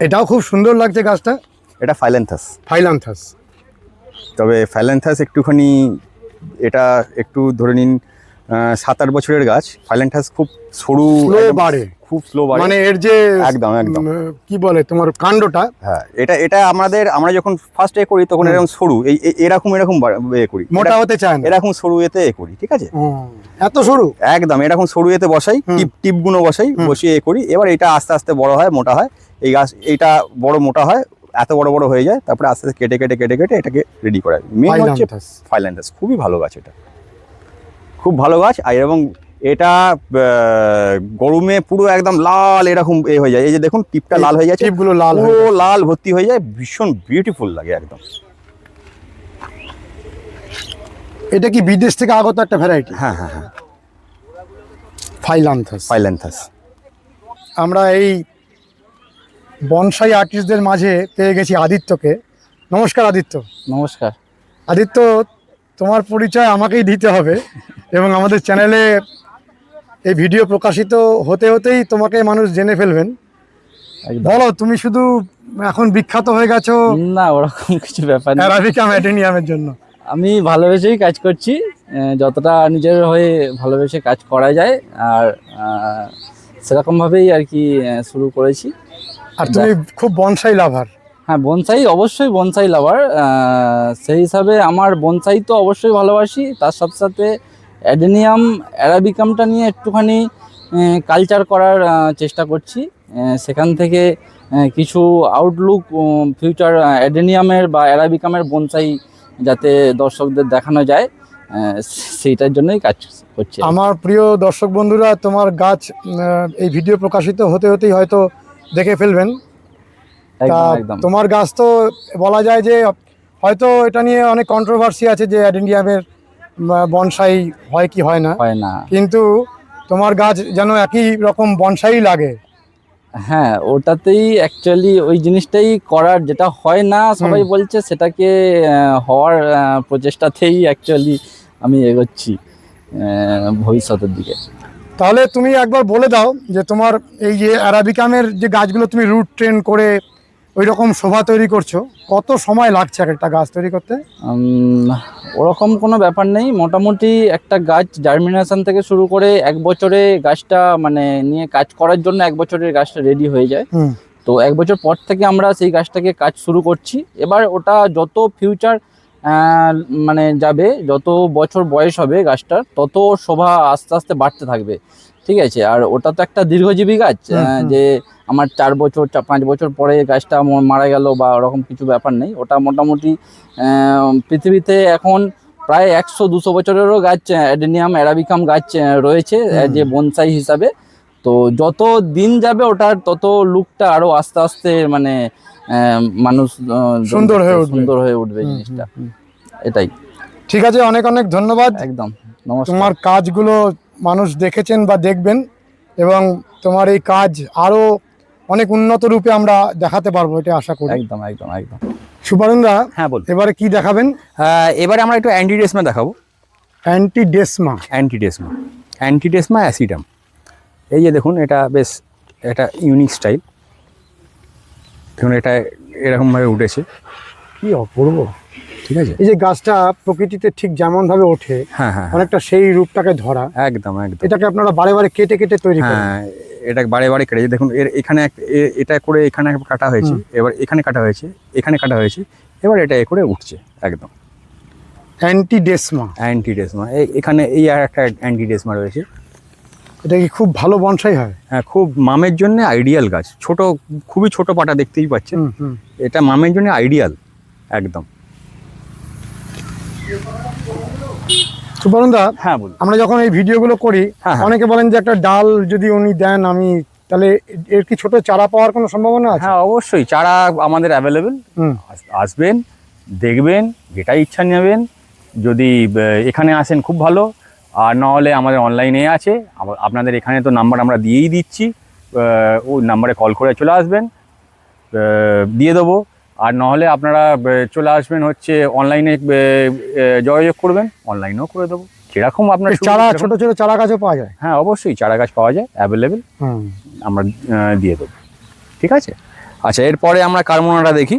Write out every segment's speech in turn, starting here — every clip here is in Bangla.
এটাও খুব সুন্দর লাগছে গাছটা। এটা ফাইল্যান্থাস। ফাইল্যান্থাস, তবে ফাইল্যান্থাস একটুখানি, এটা একটু ধরে নিন 7-8 বছরের গাছ। ফাইল্যান্থাস খুব সরু, বাড়ে, খুব স্লো বাড়ে, মানে এর যে একদম একদম কি বলে তোমার কাণ্ডটা। হ্যাঁ, এটা আমরা যখন ফার্স্ট করি তখন এরকম সরু, এরকম করি, মোটা হতে চায় না, এরকম সরু করি, ঠিক আছে? এত সরু, একদম এরকম সরু বসাই, টিপগুলো বসাই, বসিয়ে করি। এবার এটা আস্তে আস্তে বড় হয়, মোটা হয়। এই গাছ এইটা বড় মোটা হয়, এত বড় বড় হয়ে যায়, তারপরে আস্তে আস্তে কেটে কেটে কেটে কেটে এটাকে রেডি করা হয়। মেন হচ্ছে ফাইল্যান্থাস, খুবই ভালো গাছ, এটা খুব ভালো গাছ। আর এবং এটা গরমে পুরো একদম লাল এরকম হয়ে যায়। এই যে দেখুন টিপটা লাল হয়ে যাচ্ছে, টিপগুলো পুরো লাল ভর্তি হয়ে যায়, ভীষণ বিউটিফুল লাগে একদম। এটা কি বিদেশ থেকে আগত একটা ভ্যারাইটি? হ্যাঁ হ্যাঁ হ্যাঁ, ফাইল্যান্থাস। আমরা এই বনসাই আর্টিস্টদের মাঝে পেয়ে গেছি আদিত্যকে। নমস্কার আদিত্য। নমস্কার। আদিত্য, তোমার পরিচয় আমাকেই দিতে হবে এবং আমাদের চ্যানেলে এই ভিডিও প্রকাশিত হতে হতেই তোমাকে মানুষ জেনে ফেলবেন। বলো, তুমি শুধু এখন বিখ্যাত হয়ে গেছো? না, ওরকম কিছু ব্যাপার না। অ্যারাবিকাম অ্যাডেনিয়ামের জন্য আমি ভালোবেসেই কাজ করছি, যতটা নিজের হয়ে ভালোবেসে কাজ করা যায়, আর সেরকমভাবেই আর কি শুরু করেছি। আর তুমি খুব বনসাই লাভার? হ্যাঁ, বনসাই, অবশ্যই বনসাই লাভার। সেই হিসাবে আমার বনসাই তো অবশ্যই ভালোবাসি, তার সাথে সাথে অ্যাডেনিয়াম অ্যারাবিকামটা নিয়ে একটুখানি কালচার করার চেষ্টা করছি। সেখান থেকে কিছু আউটলুক, ফিউচার অ্যাডেনিয়ামের বা অ্যারাবিকামের বনসাই যাতে দর্শকদের দেখানো যায়, সেইটার জন্যই কাজ করছি। আমার প্রিয় দর্শক বন্ধুরা, তোমার গাছ এই ভিডিও প্রকাশিত হতে হতেই হয়তো দেখে ফেলবেন। তোমার গাছ তো বলা যায় যে হয়তো এটা নিয়ে অনেক কন্ট্রোভার্সি আছে যে অ্যাডেনিয়ামের বনসাই হয় কি হয় না, কিন্তু তোমার গাছ যেন একই রকম বনসাই লাগে। হ্যাঁ, ওটাতেই অ্যাকচুয়ালি ওই জিনিসটাই করার, যেটা হয় না সবাই বলছে, সেটাকে হওয়ার প্রচেষ্টাতেই অ্যাকচুয়ালি আমি এগোচ্ছি ভবিষ্যতের দিকে। তাহলে তুমি একবার বলে দাও যে তোমার এই যে অ্যারাবিকামের যে গাছগুলো তুমি রুট ট্রেন করে ওই রকম শোভা তৈরি করছো, কত সময় লাগছে একটা গাছ তৈরি করতে? ওরকম কোনো ব্যাপার নেই, মোটামুটি একটা গাছ জার্মিনেশন থেকে শুরু করে 1 বছরে গাছটা মানে নিয়ে কাজ করার জন্য 1 বছরের গাছটা রেডি হয়ে যায়। তো 1 বছর পর থেকে আমরা সেই গাছটাকে কাজ শুরু করছি। এবার ওটা যত ফিউচার মানে যাবে, যত বছর বয়স হবে গাছটার, তত শোভা আস্তে আস্তে বাড়তে থাকবে, ঠিক আছে? আর ওটা তো একটা দীর্ঘজীবী গাছ, যে আমার 4 বছর 5 বছর পরে গাছটা মারা গেল বা ওরকম কিছু ব্যাপার নেই। ওটা মোটামুটি পৃথিবীতে এখন প্রায় 100-200 বছরেরও গাছ, অ্যাডেনিয়াম অ্যারাবিকাম গাছ রয়েছে যে বনসাই হিসাবে। তো যত দিন যাবে ওটার তত লুকটা আরো আস্তে আস্তে মানে মানুষ সুন্দর হয়ে উঠবে জিনিসটা, এটাই। ঠিক আছে, অনেক অনেক ধন্যবাদ। একদম নমস্কার। তোমার কাজগুলো মানুষ দেখেছেন বা দেখবেন, এবং তোমার এই কাজ আরো অনেক উন্নত রূপে আমরা দেখাতে পারবো, এটা আশা করি। একদম একদম একদম। সুপারুনদা, হ্যাঁ বল। এবারে কি দেখাবেন? এবারে আমরা একটু অ্যান্টিডেসমা দেখাবো। অ্যান্টিডেসমা অ্যাসিডাম। এই যে দেখুন, এটা বেশ একটা ইউনিক স্টাইল। দেখুন এটা এরকমভাবে উঠেছে, কি অপূর্ব, ঠিক আছে? এই যে গাছটা প্রকৃতিতে ঠিক যেমন ভাবে ওঠে, হ্যাঁ হ্যাঁ, অনেকটা সেই রূপটাকে ধরা। একদম একদম। এটাকে আপনারা বারে বারে কেটে কেটে তৈরি করেন? হ্যাঁ, এটা বারে বারে কেটে, দেখুন এখানে এটা করে এখানে কাটা হয়েছে, এবার এখানে কাটা হয়েছে, এখানে কাটা হয়েছে, এবার এটা করে উঠছে একদম। অ্যান্টিডেসমা এখানে এই আর একটা অ্যান্টিডেসমা রয়েছে। এটা কি খুব ভালো বনসাই হয়? হ্যাঁ, খুব মামের জন্য আইডিয়াল গাছ। ছোট, খুবই ছোট পাতা, দেখতেই পাচ্ছেন। এটা মামের জন্য আইডিয়াল একদম। সুপারুনদা, হ্যাঁ বলুন। আমরা যখন এই ভিডিওগুলো করি, অনেকে বলেন যে একটা ডাল যদি উনি দেন, আমি তাহলে এর কি ছোট চারা পাওয়ার কোনো সম্ভাবনা আছে? হ্যাঁ অবশ্যই, চারা আমাদের অ্যাভেলেবেল। আসবেন, দেখবেন, যেটা ইচ্ছা নেবেন। যদি এখানে আসেন খুব ভালো, আর না হলে আমাদের অনলাইনে আছে। আপনাদের এখানে তো নাম্বার আমরা দিয়েই দিচ্ছি, ওই নাম্বারে কল করে চলে আসবেন, দিয়ে দেবো। আর নাহলে আপনারা চলে আসবেন, হচ্ছে অনলাইনে যোগাযোগ করবেন, অনলাইনেও করে দেবো। যেরকম আপনার চারা, ছোট ছোট চারা গাছও পাওয়া যায়? হ্যাঁ অবশ্যই, চারা গাছ পাওয়া যায়, অ্যাভেলেবেল, আমরা দিয়ে দেবো, ঠিক আছে? আচ্ছা, এরপরে আমরা কারমোনাটা দেখি।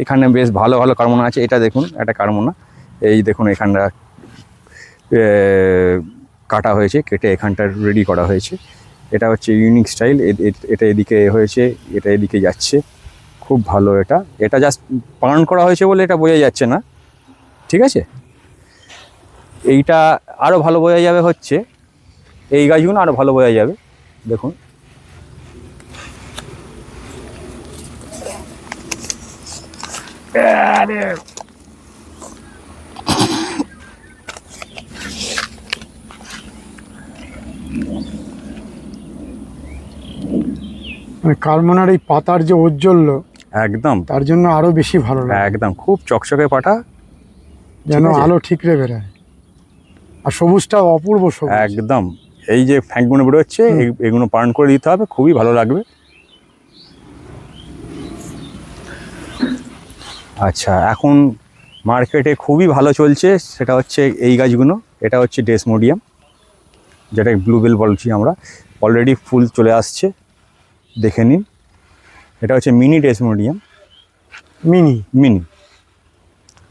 এখানে বেশ ভালো ভালো কারমোনা আছে। এটা দেখুন একটা কারমোনা, এই দেখুন এখানটা কাটা হয়েছে, কেটে এখানটা রেডি করা হয়েছে। এটা হচ্ছে ইউনিক স্টাইল, এটা এদিকে হয়েছে, এটা এদিকে যাচ্ছে, খুব ভালো। এটা জাস্ট পার্ন করা হয়েছে বলে এটা বোঝা যাচ্ছে না, ঠিক আছে। এইটা আরও ভালো বোঝা যাবে, হচ্ছে এই গাছগুলো আরও ভালো বোঝা যাবে। দেখুন মানে কারমোনার এই পাতার যে ঔজ্জ্বল্য, একদম তার জন্য আরো বেশি ভালো লাগে, একদম খুব চকচকে পাতা, যেন ঠিক আছে? আলো ঠিকরে বেরোয়, আর সবুজটা অপূর্ব সবুজ। একদম এই যে ফ্যাঙ্কগুলো বেরোচ্ছে, এগুলো পার্ন করে দিতে হবে, খুবই ভালো লাগবে। আচ্ছা, এখন মার্কেটে খুবই ভালো চলছে, সেটা হচ্ছে এই গাছগুলো। এটা হচ্ছে ডেসমোডিয়াম, যেটা ব্লুবেল বলছি আমরা। অলরেডি ফুল চলে আসছে, দেখে নিন। এটা হচ্ছে মিনি ডেসমোডিয়াম, মিনি মিনি,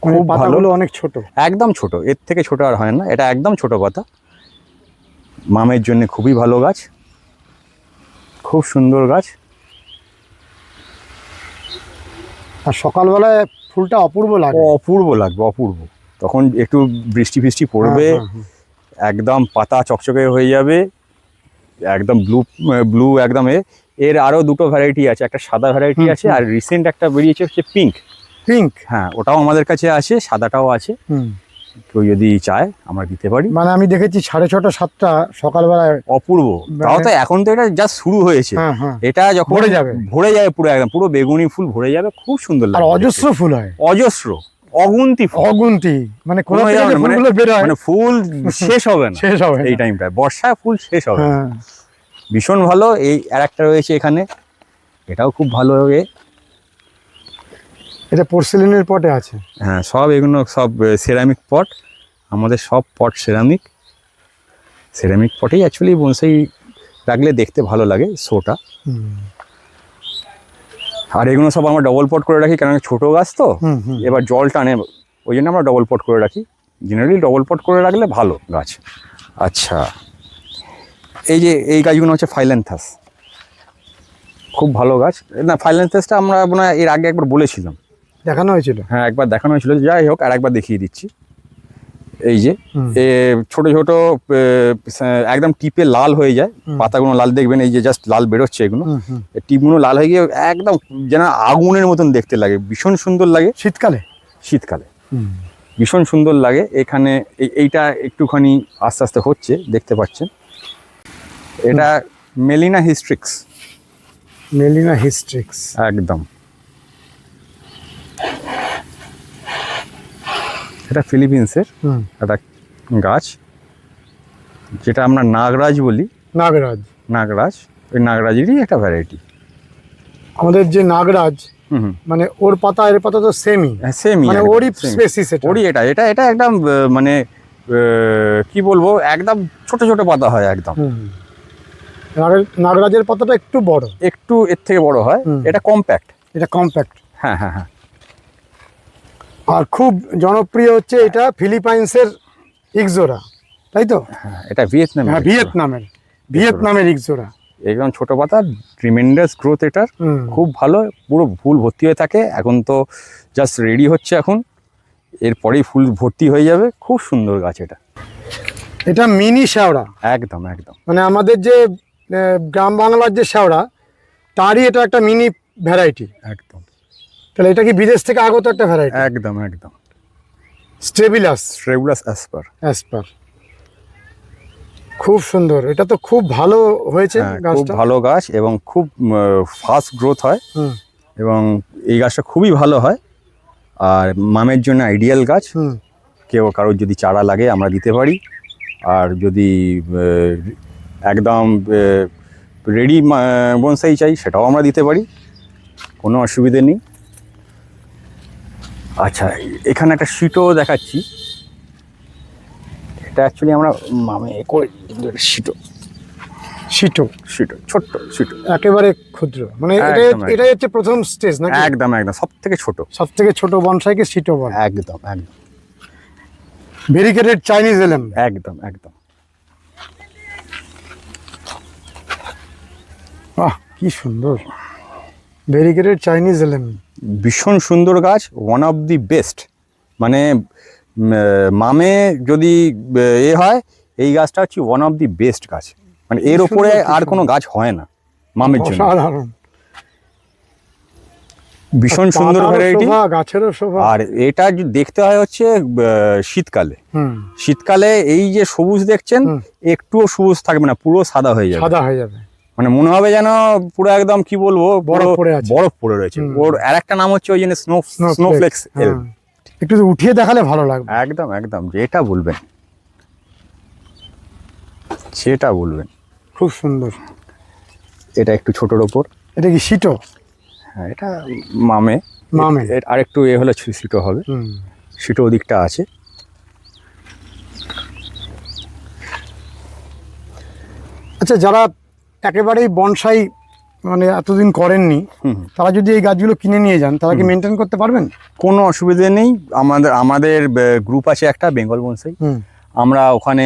মানে খুব ভালো, পাতাগুলো অনেক ছোট। একদম ছোট, এর থেকে ছোট আর হয় না। এটা একদম ছোট পাতা, মামের জন্য খুবই ভালো গাছ, খুব সুন্দর গাছ। আর সকালবেলায় ফুলটা অপূর্ব লাগে। অপূর্ব লাগবে, অপূর্ব। তখন একটু বৃষ্টি ফিষ্টি পড়বে, হ্যাঁ, হ্যাঁ, একদম পাতা চকচকে হয়ে যাবে, একদম ব্লু একদম। এর আরও দুটো ভ্যারাইটি আছে, একটা সাদা ভ্যারাইটি আছে, আর রিসেন্ট একটা বেরিয়েছে হচ্ছে পিঙ্ক। পিঙ্ক, হ্যাঁ, ওটাও আমাদের কাছে আছে, সাদাটাও আছে। কেউ যদি চায় আমরা দিতে পারি। মানে আমি দেখেছি 6:30 7টা সকালবেলায়। অপূর্ব। তাও তো এখন তো এটা জাস্ট শুরু হয়েছে, হ্যাঁ, হ্যাঁ, এটা যখন ভরে যাবে, ভরে যাবে পুরো, একদম পুরো বেগুনি ফুল ভরে যাবে, খুব সুন্দর আর লাগবে। অজস্র ফুল হয়, অজস্র, অগুন্তি ফুল, অগুন্তি, মানে কোন কোনো থেকে জায়গা যে নেই, ফুলগুলো বেরোয় মানে ফুল শেষ হবে না শেষ হবে না। এই টাইমটায়, বর্ষায় ফুল শেষ হবে না। হ্যাঁ, ভীষণ ভালো। এই আরেকটা রয়েছে এখানে, এটাও খুব ভালো। এটা পোর্সেলিনের পটে আছে। হ্যাঁ, সব এগুলো সব সেরামিক পট, আমাদের সব পট সেরামিক পটেই অ্যাকচুয়ালি বনসাই রাখলে দেখতে ভালো লাগে, শোটা। আর এগুলো সব আমরা ডবল পট করে রাখি, কারণ ছোটো গাছ তো, এবার জল টানে, ওই জন্য আমরা ডবল পট করে রাখি। জেনারেলি ডবল পট করে রাখলে ভালো গাছ। আচ্ছা, এই যে এই গাছগুলো হচ্ছে ফাইল্যান্থাস, খুব ভালো গাছ। না, ফাইল্যান্থাসটা আমরা মনে হয় এর আগে একবার বলেছিলাম, দেখানো হয়েছিল। হ্যাঁ একবার দেখানো হয়েছিল। যাই হোক, আর একবার দেখিয়ে দিচ্ছি। এই যে ছোট ছোট একদম টিপে লাল হয়ে যায়, পাতাগুলো লাল, দেখবেন এই যে জাস্ট লাল বেরোচ্ছে, এগুলো টিপগুলো লাল হয়ে গিয়ে একদম যেন আগুনের মতন দেখতে লাগে, ভীষণ সুন্দর লাগে। শীতকালে ভীষণ সুন্দর লাগে। এখানে এইটা একটুখানি আস্তে আস্তে হচ্ছে, দেখতে পাচ্ছেন। এটা মেলিনা হিস্ট্রিক্স, একদম। এটা ফিলিপিন্সের একটা গাছ, যেটা আমরা নাগরাজ বলি। নাগরাজ, ওই নাগরাজেরই একটা ভ্যারাইটি। আমাদের যে নাগরাজ, মানে ওর পাতা এর পাতা তো সেমই, মানে ওরই স্পেসিস, ওরই এটা একদম মানে কি বলবো, একদম ছোট ছোট পাতা হয় একদম। নাগরাজের পাতাটা একটু বড়, একটু এর থেকে বড় হয়। এটা কম্প্যাক্ট। হ্যাঁ হ্যাঁ হ্যাঁ। আর খুব জনপ্রিয় হচ্ছে এটা ফিলিপাইন্সের ইক্সোরা, তাই তো? হ্যাঁ, এটা ভিয়েতনামের ইক্সোরা। একদম ছোট পাতা, ট্রিমেন্ডাস গ্রোথ এটার, খুব ভালো। পুরো ফুল ভর্তি হয়ে থাকে, এখন তো জাস্ট রেডি হচ্ছে, এখন এরপরেই ফুল ভর্তি হয়ে যাবে। খুব সুন্দর গাছ এটা মিনি শেওড়া, একদম। মানে আমাদের যে গ্রাম বাংলার যে শেওড়া, তারই এটা একটা মিনি ভ্যারাইটি। একদম। তাহলে এটা কি বিদেশ থেকে আগত একটা ভ্যারাইটি? একদম। স্ট্রেবুলাস অ্যাসপার, খুব সুন্দর। এটা তো খুব ভালো হয়েছে খুব ভালো গাছ, এবং খুব ফাস্ট গ্রোথ হয়, এবং এই গাছটা খুবই ভালো হয়। আর মামের জন্য আইডিয়াল গাছ। কারোর যদি চারা লাগে আমরা দিতে পারি, আর যদি একদম রেডি বনসাই চাই সেটাও আমরা দিতে পারি, কোনো অসুবিধে নেই। আচ্ছা, এখানে একটা শিটও দেখাচ্ছি। এটা অ্যাকচুয়ালি আমরা মামে করে সিটো, সিটো, ছোট্ট সিটো, একেবারে ক্ষুদ্র, মানে একদম, এটাই হচ্ছে প্রথম স্টেজ নাকি? একদম একদম সব থেকে ছোট, সব থেকে ছোট বনসাইকে সিটো বলে। একদম একদম ভেরিকেটেড চাইনিজ এলেম। একদম একদম। বাহ, কি সুন্দর ভেরিকেটেড চাইনিজ এলেম। ভীষণ সুন্দর গাছ, ওয়ান অফ দি বেস্ট। মানে মামে যদি হয়, এই গাছটা হচ্ছে ওয়ান অফ দি বেস্ট গাছ। মানে এর কি ওপরে সুন্দর, কি আর কোনো গাছ হয় না মামের জন্য। অসাধারণ, ভীষণ সুন্দর পাতারও ভ্যারাইটি। শোভা, গাছেরও শোভা। আর এটা দেখতে হয় হচ্ছে শীতকালে। হুম, শীতকালে এই যে সবুজ দেখছেন, হুম। একটুও সবুজ থাকবে না, পুরো সাদা হয়ে যাবে। সাদা হয়ে যাবে, মানে মনে হবে যেন পুরো একদম কি বলবো, বরফ পুরো পড়ে আছে। বরফ পড়ে রয়েছে। হুম। ওর আর একটা নাম হচ্ছে ওই জন্য স্নোফ্লেক্স। হ্যাঁ। একটু উঠিয়ে দেখালে ভালো লাগবে। একদম একদম, যেটা বলবেন সেটা বলবেন। খুব সুন্দর। এটা একটু ছোটোর ওপর। এটা কি সিটো? হ্যাঁ, এটা মামে। মামে। আর একটু হলে সিটো হবে। হুম। সিটো ওদিকটা আছে। আচ্ছা, যারা একেবারেই বনসাই মানে এতদিন করেননি, হুম। তারা যদি এই গাছগুলো কিনে নিয়ে যান, তারা কি মেনটেন করতে পারবেন? কোনো অসুবিধে নেই। আমাদের গ্রুপ আছে একটা, বেঙ্গল বনসাই। হুম। আমরা ওখানে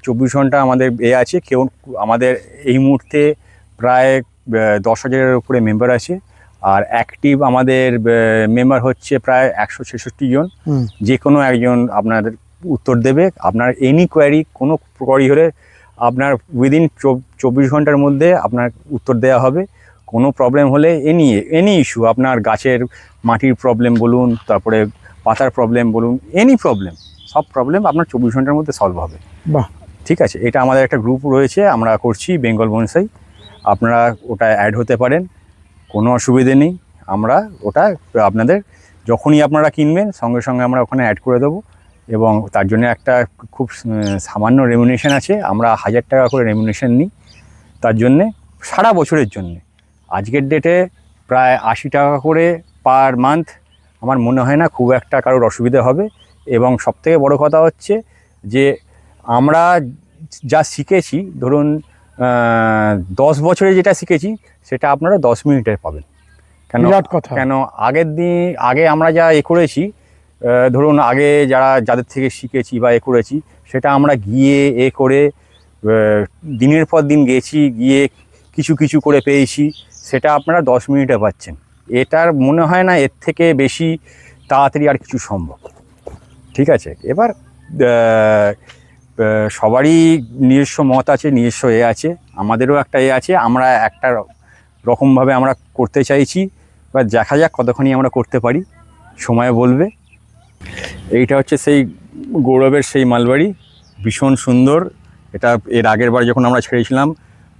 24 ঘন্টা আমাদের আছে। কেউ আমাদের এই মুহূর্তে প্রায় 10,000-এর উপরে মেম্বার আছে। আর অ্যাক্টিভ আমাদের মেম্বার হচ্ছে প্রায় 166 জন। হুম। যে কোনো একজন আপনাদের উত্তর দেবে। আপনার এনি কোয়ারি, কোনো কোয়ারি হলে আপনার উইদিন 24 ঘন্টার মধ্যে আপনার উত্তর দেওয়া হবে। কোনো প্রবলেম হলে এনি ইস্যু, আপনার গাছের মাটির প্রবলেম বলুন, তারপরে পাতার প্রবলেম বলুন, এনি প্রবলেম, সব প্রবলেম আপনার 24 ঘন্টার মধ্যে সলভ হবে। বাহ, ঠিক আছে, এটা আমাদের একটা গ্রুপ রয়েছে, আমরা করছি বেঙ্গল বনসাই। আপনারা ওটা অ্যাড হতে পারেন, কোনো অসুবিধে নেই। আমরা ওটা আপনাদের যখনই আপনারা কিনবেন, সঙ্গে সঙ্গে আমরা ওখানে অ্যাড করে দেবো। এবং তার জন্য একটা খুব সামান্য রেমুনেশন আছে। আমরা 1000 টাকা করে রেমুনেশন নিই তার জন্যে, সারা বছরের জন্যে। আজকের ডেটে প্রায় 80 টাকা করে পার মান্থ। আমার মনে হয় না খুব একটা কারোর অসুবিধা হবে। এবং সবথেকে বড় কথা হচ্ছে যে আমরা যা শিখেছি, ধরুন 10 বছরে যেটা শিখেছি, সেটা আপনারা 10 মিনিটে পাবেন। বিরাট কথা। কেন আগে আমরা যা করেছি, ধরুন আগে যাদের থেকে শিখেছি বা করেছি, সেটা আমরা গিয়ে করে দিনের পর দিন গিয়ে কিছু কিছু করে পেয়েছি। সেটা আপনারা 10 মিনিটে পাচ্ছেন। এটার মনে হয় না এর থেকে বেশি তাড়াতাড়ি আর কিছু সম্ভব। ঠিক আছে, এবার সবারই নিজস্ব মত আছে, নিজস্ব আছে। আমাদেরও একটা আছে, আমরা একটা রকমভাবে আমরা করতে চাইছি। এবার দেখা যাক কতখানি আমরা করতে পারি, সময় বলবে। এইটা হচ্ছে সেই গৌরবের সেই মালবাড়ি, ভীষণ সুন্দর। এটা এর আগের বার যখন আমরা ছেড়েছিলাম,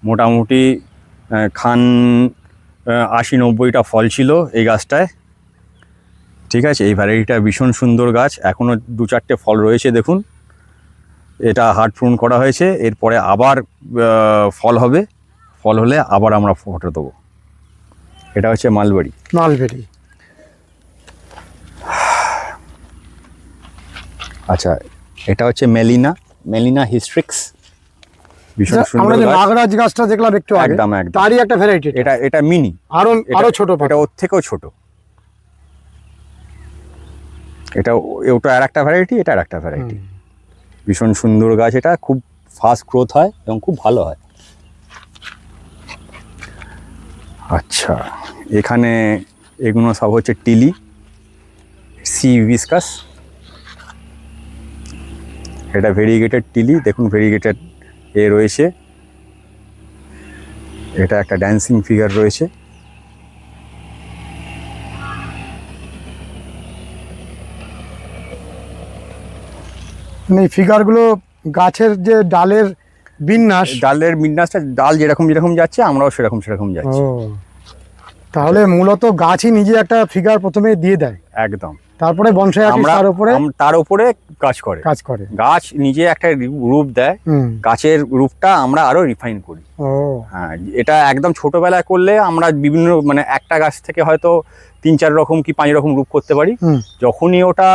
মোটামুটি 80-90টা ফল ছিল এই গাছটায়। ঠিক আছে, এই ভ্যারাইটিটা ভীষণ সুন্দর গাছ। এখনও 2-4টে ফল রয়েছে, দেখুন। এটা হার্ড প্রুন করা হয়েছে, এরপরে আবার ফল হবে। ফল হলে আবার আমরা ফটো দেবো। এটা হচ্ছে মালবেরি। আচ্ছা, এটা হচ্ছে মেলিনা হিস্ট্রিক্স, ভীষণ সুন্দর। আমরা যে নাগরাজ গাছটা দেখলাম একটু আগে, একদম, তারই একটা ভ্যারাইটি। এটা মিনি, আরো ছোট, এটা ওর থেকেও ছোট। ওটা আর একটা ভ্যারাইটি, এটা আর একটা ভ্যারাইটি। ভীষণ সুন্দর গাছ, এটা খুব ফাস্ট গ্রোথ হয় এবং খুব ভালো হয়। আচ্ছা, এখানে এগুলো সব হচ্ছে টিলি, সি হিবিস্কাস। এটা ভেরিগেটেড টিলি, দেখুন ভেরিগেটেড রয়েছে। এটা একটা ড্যান্সিং ফিগার রয়েছে। এই ফিগারগুলো গাছের যে ডালের বিন্যাসটা, ডাল যেরকম যাচ্ছে, আমরাও সেরকম যাচ্ছি। তাহলে মূলত গাছই নিজে একটা ফিগার প্রথমে দিয়ে দেয়, একদম। তারপরে বনসাই তার উপরে কাজ করে। গাছ নিজে একটা রূপ দেয়, গাছের রূপটা আমরা আরো রিফাইন করি। হ্যাঁ, এটা একদম ছোটবেলায় করলে আমরা বিভিন্ন মানে একটা গাছ থেকে হয়তো 3-4 রকম কি 5 রকম রূপ করতে পারি। যখনই ওটা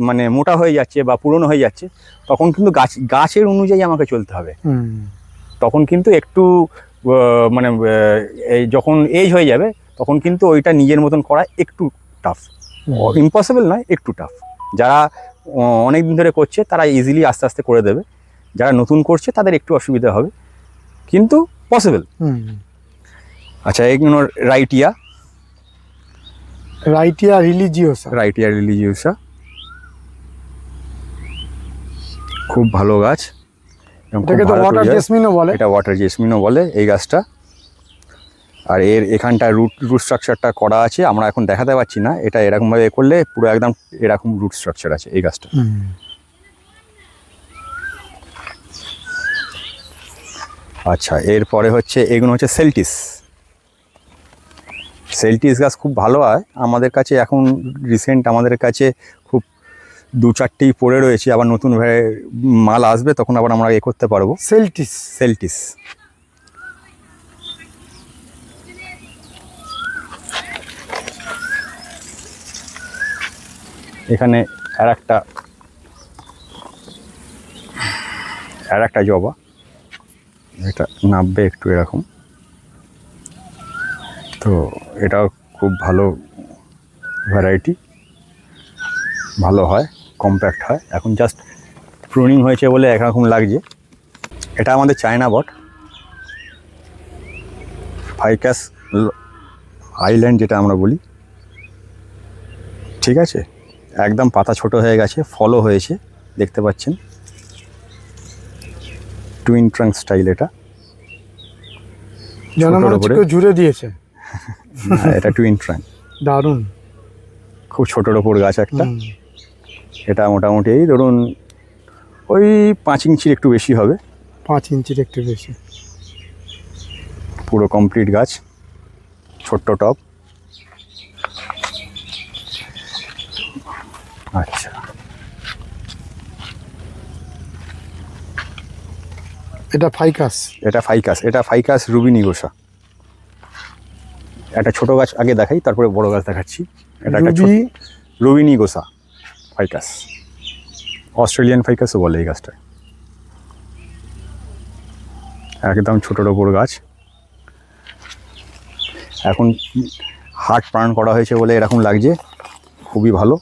মানে মোটা হয়ে যাচ্ছে বা পুরনো হয়ে যাচ্ছে, তখন কিন্তু গাছের অনুযায়ী আমাকে চলতে হবে। তখন কিন্তু একটু মানে এই যখন এজ হয়ে যাবে তখন কিন্তু ওইটা নিজের মতন করা একটু টাফ, ইম্পসিবল নয়, একটু টাফ। যারা অনেক দিন ধরে করছে তারা ইজিলি আস্তে আস্তে করে দেবে, যারা নতুন করছে তাদের একটু অসুবিধা হবে, কিন্তু পসিবল। আচ্ছা, এগুলো রাইটিয়া রিলিজিওসা, খুব ভালো গাছ। ওয়াটার জেসমিনও বলে এই গাছটা। আর এখানটা রুট স্ট্রাকচারটা করা আছে, আমরা এখন দেখাতে পাচ্ছি না, এটা এরকমভাবে করলে পুরো একদম এরকম রুট স্ট্রাকচার আছে এই গাছটা। আচ্ছা, এরপরে হচ্ছে এগুলো হচ্ছে সেলটিস গাছ খুব ভালো হয় আমাদের কাছে এখন রিসেন্ট, আমাদের কাছে খুব 2-4টেই পড়ে রয়েছে, আবার নতুন মাল আসবে তখন আবার আমরা করতে পারবো। সেলটিস এখানে আর একটা জবা, এটা নামবে একটু এরকম, তো এটাও খুব ভালো ভ্যারাইটি, ভালো হয়, কম্প্যাক্ট হয়। এখন জাস্ট প্রুনিং হয়েছে বলে একরকম লাগছে। এটা আমাদের চায়না বট, ফাইকাস আইল্যান্ড যেটা আমরা বলি, ঠিক আছে। একদম পাতা ছোট হয়ে গেছে, ফলও হয়েছে, দেখতে পাচ্ছেন, টুইন ট্রাঙ্ক স্টাইল। এটা জুড়ে দিয়েছে, এটা টুইন ট্রাঙ্ক, দারুণ, খুব ছোটোর ওপর গাছ একটা। এটা মোটামুটি এই ধরুন ওই 5 ইঞ্চির একটু বেশি হবে, 5 ইঞ্চির একটু বেশি, পুরো কমপ্লিট গাছ, ছোট্ট টব। আচ্ছা, এটা ফাইকাস রুবিনিগোসা। একটা ছোট গাছ আগে দেখাই, তারপরে বড় গাছ দেখাচ্ছি। এটা একটা রুবিনিগোসা ফাইকাস, অস্ট্রেলিয়ান ফাইকাসও বলে এই গাছটা। একদম ছোটোর ওপর গাছ, এখন হার্ট প্রাণ করা হয়েছে বলে এরকম লাগছে, খুবই ভালো।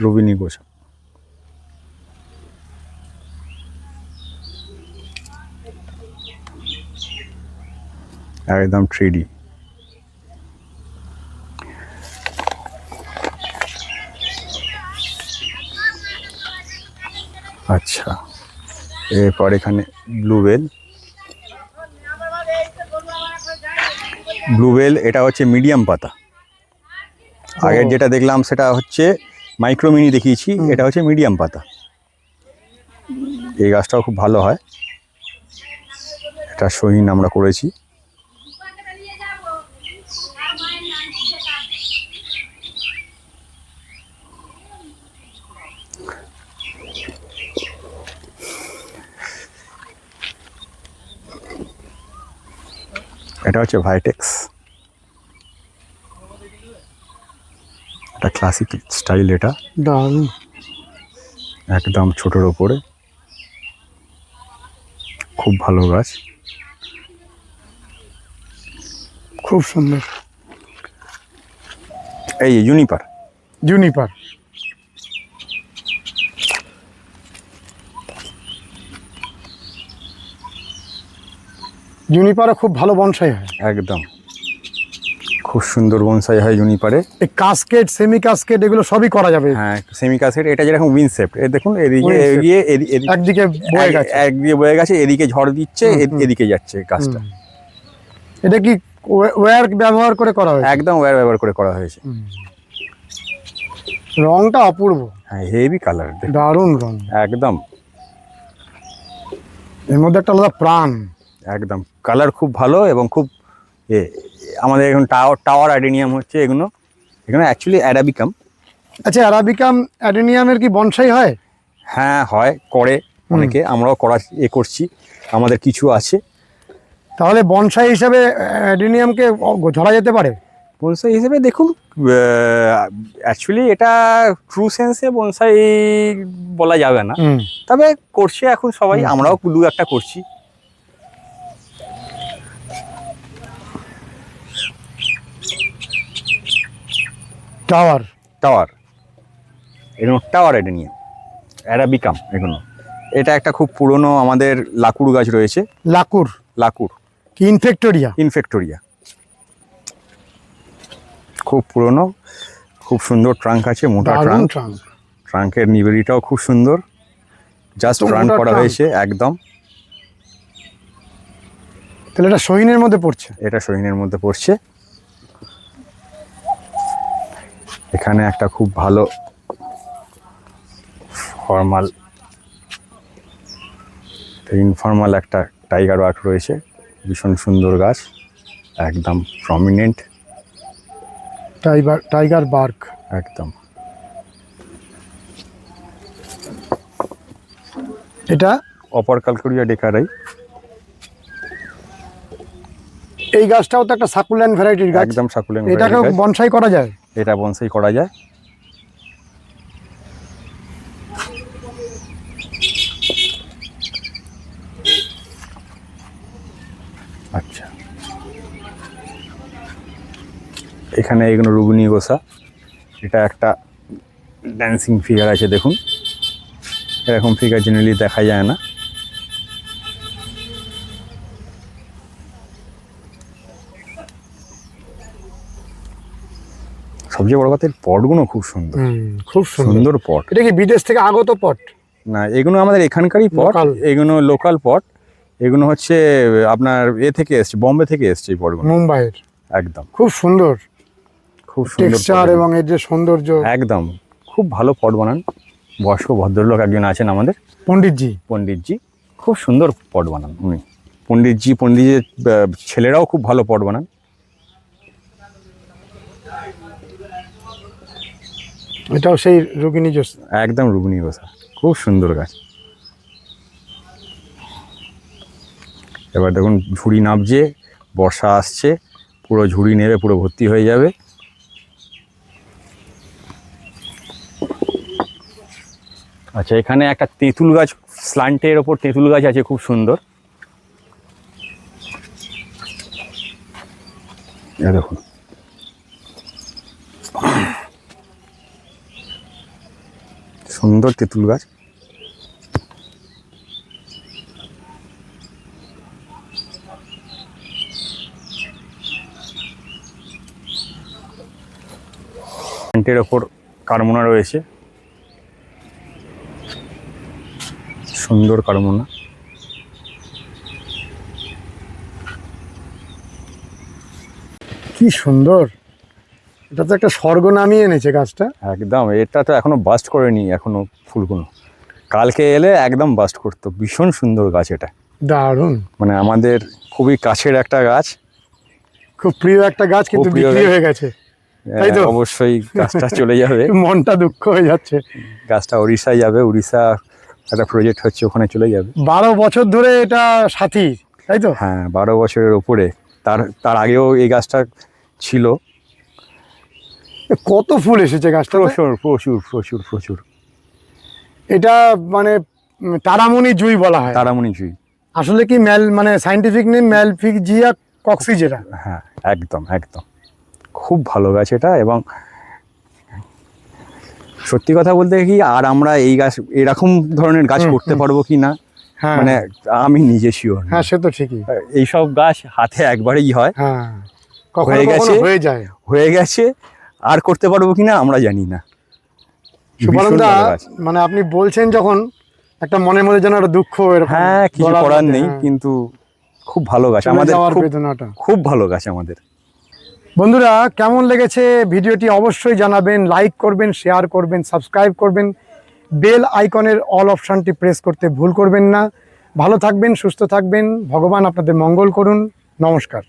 রুবিনিগোসা একদম 3D। আচ্ছা, এরপর এখানে ব্লুবেল, এটা হচ্ছে মিডিয়াম পাতা। আগের যেটা দেখলাম সেটা হচ্ছে মাইক্রোমিনি দেখিয়েছি, এটা হচ্ছে মিডিয়াম পাতা। এই গাছটাও খুব ভালো হয়, এটা সহিন আমরা করেছি। এটা হচ্ছে ভাইটেক্স, এটা ক্লাসিক স্টাইল, এটা দারুণ, একদম ছোটোর ওপরে, খুব ভালো গাছ, খুব সুন্দর। এই জুনিপার জুনিপারে খুব ভালো বনসাই হয়, একদম খুব সুন্দর বনসাই হয় জুনিপারে। এই কাসকেড, সেমি কাসকেড এগুলো সবই করা যাবে। হ্যাঁ, সেমি কাসকেড, এটা যেরকম উইনসেপ্ট, এই দেখুন এদিকে এগিয়ে একদিকে বয়ে গেছে, এদিকে ঝড় দিচ্ছে, এদিকে যাচ্ছে গাছটা। এটা কি ওয়্যার ব্যবহার করে করা হয়েছে? একদম ওয়্যার ব্যবহার করে করা হয়েছে। রংটা অপূর্ব, হ্যাঁ, হেভি কালার, দারুণ রং, একদম এর মধ্যে একটা আলাদা প্রাণ, একদম কালার খুব ভালো। এবং খুব আমাদের এখন টাওয়ার অ্যাডেনিয়াম হচ্ছে এগুলো অ্যাকচুয়ালি অ্যারাবিকাম। আচ্ছা, অ্যারাবিকাম অ্যাডেনিয়ামের কি বনসাই হয়? হ্যাঁ, হয়, করে অনেকে, আমরাও করছি, আমাদের কিছু আছে। তাহলে বনসাই হিসাবে অ্যাডেনিয়ামকে ধরা যেতে পারে? বনসাই হিসেবে দেখুন, অ্যাকচুয়ালি এটা ট্রু সেন্সে বনসাই বলা যাবে না, তবে করছে এখন সবাই, আমরাও 2-1টা করছি। টাওয়ার। টাওয়ার, এগুলো টাওয়ার এটা অ্যারাবিকাম এগুলো। এটা একটা খুব পুরনো আমাদের লাকুর গাছ রয়েছে। লাকুর কি ইনফেক্টোরিয়া, খুব পুরনো, খুব সুন্দর ট্রাঙ্ক আছে, মোটা ট্রাঙ্ক। ট্রাঙ্কের নিবেলিটাও খুব সুন্দর, জাস্ট রান করা হয়েছে একদম। তাহলে এটা সোহিনের মধ্যে পড়ছে? এটা সোহিনের মধ্যে পড়ছে। এখানে একটা খুব ভালো ইনফর্মাল একটা টাইগার ওয়ার্ক রয়েছে, ভীষণ সুন্দর গাছ, একদম প্রমিনেন্ট টাইগার বার্ক একদম। এটা অপারকালকুরিয়া ডেকারাই। এই গাছটাও তো একটা সাকুলেন্ট ভ্যারাইটির গাছ, একদম সাকুলেন্ট। এটাকে বনসাই করা যায়? এটা বনসাই করা যায়। আচ্ছা, এখানে এগুলো রুগুনি গোসা, এটা একটা ড্যান্সিং ফিগার আছে, দেখুন এরকম ফিগার জেনারেলি দেখা যায় না। সবচেয়ে বড় কথা, পটগুলো খুব সুন্দর, খুব সুন্দর পট। এটা কি বিদেশ থেকে আগত পট? না, এগুলো আমাদের এখানকারই পট, এগুলো লোকাল পট। এগুলো হচ্ছে আপনার থেকে এসছে, বম্বে থেকে এসছে এই পটগুলো, মুম্বাইয়ের। একদম খুব সুন্দর, খুব সুন্দর টেক্সচার এবং এর যে সৌন্দর্য, একদম খুব ভালো পট বানান। বয়স্ক ভদ্রলোক একজন আছেন আমাদের, পণ্ডিতজি, খুব সুন্দর পট বানান উনি। পণ্ডিতজির ছেলেরাও খুব ভালো পট বানান। এটাও সেই রুগিনী জোস, একদম রুগুনি গোসা, খুব সুন্দর গাছ। এবার দেখুন ঝুড়ি নামছে, বর্ষা আসছে, পুরো ঝুড়ি নেবে, পুরো ভর্তি হয়ে যাবে। আচ্ছা, এখানে একটা তেঁতুল গাছ, স্ল্যান্টের ওপর তেঁতুল গাছ আছে, খুব সুন্দর। দেখুন সুন্দর তেঁতুল গাছ। প্যান্টের ওপর কারমোনা রয়েছে, সুন্দর কারমোনা। কি সুন্দর, এটা তো একটা স্বর্গ নামিয়ে এনেছে গাছটা একদম। এটা তো এখনো বাস্ট করেনি, এখনো ফুলগুলো, কালকে এলে একদম বাস্ট করতো। ভীষণ সুন্দর গাছ এটা, দারুণ। মানে আমাদের খুবই কাছের একটা গাছ, খুব প্রিয় একটা গাছ, কিন্তু বিক্রি হয়ে গেছে, তাই তো? অবশ্যই গাছটা চলে যাবে, মনটা দুঃখ হয়ে যাচ্ছে। গাছটা উড়িষ্যায় যাবে, উড়িষ্যা একটা প্রজেক্ট হচ্ছে, ওখানে চলে যাবে। 12 বছর ধরে এটা সাথী, তাই তো? হ্যাঁ, 12 বছরের ওপরে। তার আগেও এই গাছটা ছিল। কত ফুল এসেছে গাছটা, প্রচুর। এটা মানে তারামণি জুই বলা হয়। তারামণি জুই আসলে কি মানে সায়েন্টিফিক নেম ম্যালফিজিয়া কক্সিজেরা। হ্যাঁ, একদম খুব ভালো গাছ এটা। এবং সত্যি কথা বলতে কি, আর আমরা এই গাছ, এরকম ধরনের গাছ করতে পারবো কি না, মানে আমি নিজে শিওর। হ্যাঁ, সে তো ঠিকই। এইসব গাছ হাতে একবারেই হয়, হ্যাঁ, হয়ে গেছে, আর করতে পারবো কিনা আমরা জানি না। সুবর্ণদা, মানে আপনি বলছেন যখন, একটা মনের মধ্যে যেন একটা দুঃখ। হ্যাঁ, কিছু করার নেই, কিন্তু খুব ভালো গাছ আমাদের, খুব ভালো গাছ আমাদের। বন্ধুরা, কেমন লেগেছে ভিডিওটি অবশ্যই জানাবেন, লাইক করবেন, শেয়ার করবেন, সাবস্ক্রাইব করবেন, বেল আইকনের অল অপশানটি প্রেস করতে ভুল করবেন না। ভালো থাকবেন, সুস্থ থাকবেন, ভগবান আপনাদের মঙ্গল করুন। নমস্কার।